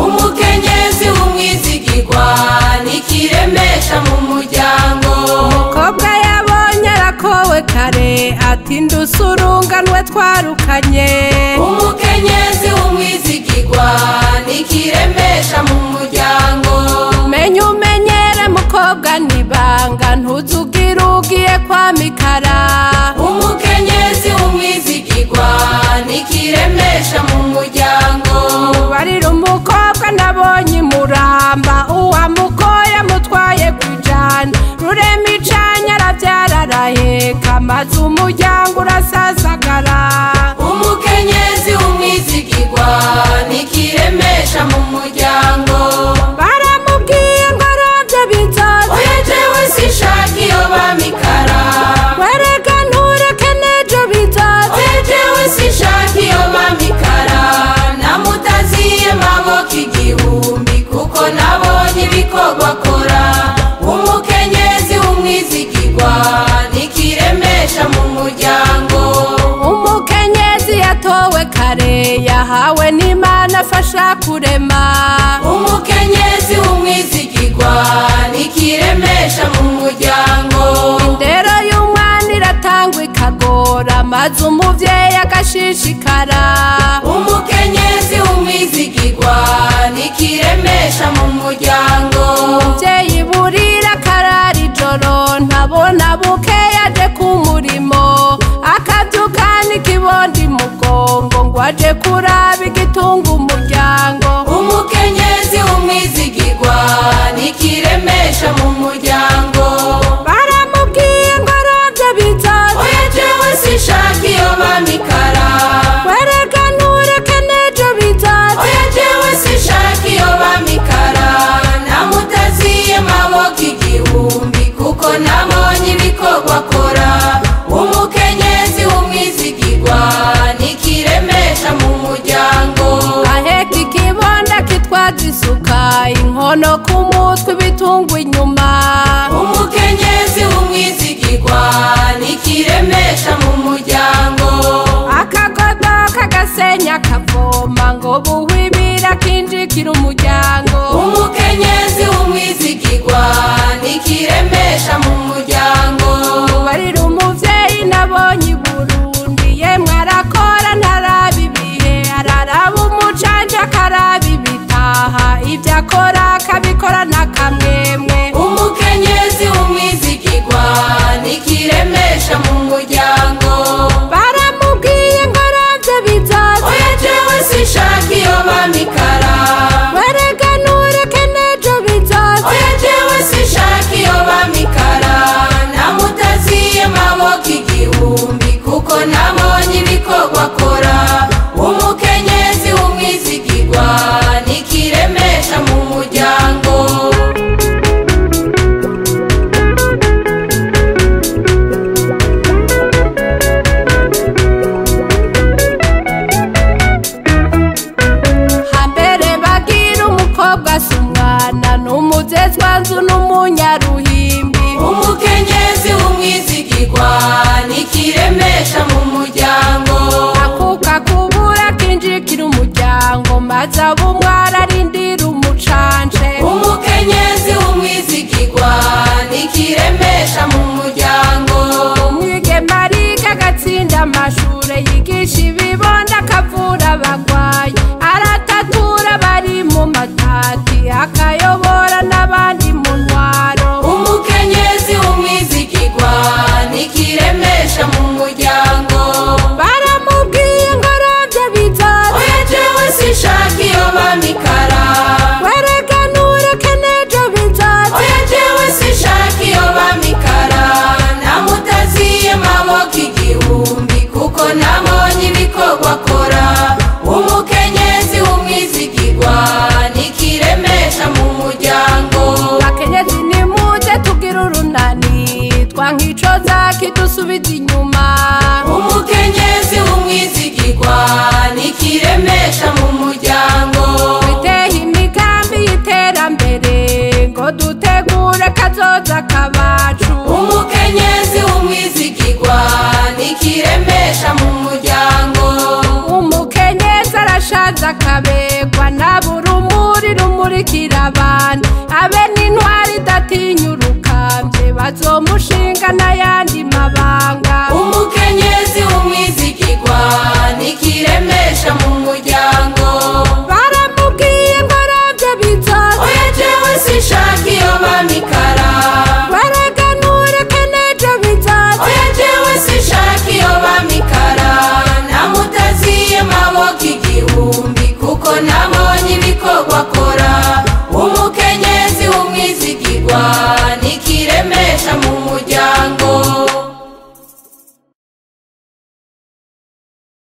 umukenyezi w'umwizigirwa nikiremesha mu muryango umukobwa yabonye arakowe kare ati ndusurunganwe twarukanye umukenyezi w'umwizigirwa nikiremesha mu muryango menye umenyere mukobwa nibanga ntuzugire ugiye kwa mikara umukenyezi w'umwizigirwa nikiremesha mu muryango barira umukobwa nabonye imuramba uwamukoye mutwaye kwijana rurema icanya aravyara araheka maze umuryango urasasagara umukenyezi w'umwizigirwa nikiremesha mu muryango baramubwiye ngo aravye bizoza oya jewe sinshaka iyo bamikara wereka ntureke nejo bizoza oya jewe sinshaka iyo bamikara namutaziye maboko igihumbi kuko nabonye ibikorwa akora umukenyezi w'umwizigirwa nikiremesha mu muryango umukenyezi yatowe kare yahawe n'Imana afasha kurema umukenyezi w'umwizigirwa nikiremesha mu muryango indero y'umwana iratangwa ikagora maze umuvyeyi agashishikara umukenyezi w'umwizigirwa nikiremesha mu muryango umuvyeyi burira akarara ijoro ntabona buke yaje ku murimo akavyukana ikibondi mugongo ngo aje kuraba igitunga umuryango umukenyezi w'umwizigirwa nikiremesha mu muryango baramubwiye ngo aravye bizoza oya jewe sinshaka iyo bamikara wereka ntureke nejo bizoza oya jewe sinshaka iyo bamikara namutaziye maboko igihumbi kuko nabonye ibikorwa akora umukenyezi w'umwizigirwa nikiremesha mu muryango aheka ikibonda kitwaza isuka inkono ku mutwe ibitungwa inyuma umukenyezi w'umwizigirwa nikiremesha mu muryango akagodo kagasenya kavoma ngo buhwibira kinjikira umuryango umukenyezi w'umwizigirwa nikiremesha mu muryango barira umuvyeyi nabonye i Burundi yemwe arakora ntaraba ibihe araraba umucanje akaraba ibitaha ivyo akora akabikora n'akamwemwe umukenyezi w'umwizigirwa nikiremesha mu muryango baramubwiye ngo aravye bizoza oya jewe sinshaka iyo bamikara wereka ntureke nejo bizoza oya jewe sinshaka iyo bamikara namutaziye maboko igihumbi kuko nabonye ibikorwa akora umukenyezi w'umwizigirwa nikiremesha mu muryango hambere bagira umukobwa si umwana n'umuzezwa nzu n'umunyaruhimbi umukenyezi w'umwizigirwa nikiremesha mu muryango akuka kubura kinjikira umuryango maze abumwara arindira umucanje umukenyezi w'umwizigirwa nikiremesha mu muryango umwigeme ariga agatsinda amashure yigisha ibibonda akavura abagwayi aratatura bari mu matati akayobora n'abandi mu ntwaro umukenyezi w'umwizigirwa nikiremesha mu muryango baramubwiye ngo aravye bizoza oya jewe sinshaka iyo bamikara wereka ntureke nejo bizoza oya jewe sinshaka iyo bamikara namutaziye maboko igihumbi kuko nabonye ibikorwa akora umukenyezi w'umwizigirwa nikiremesha mu muryango bakenyezi nimuze tugira urunani twankicoza kidusubiza inyuma umukenyezi w'umwizigirwa nikiremesha mu muryango twiteho imigambi y'iterambere ngo dute akabegwa nabura urumuri rumurikira abantu abe n'intwari idatinya urukambye bazomushinga n'ayandi mabanga umukenyezi w'umwizigirwa nikiremesha mu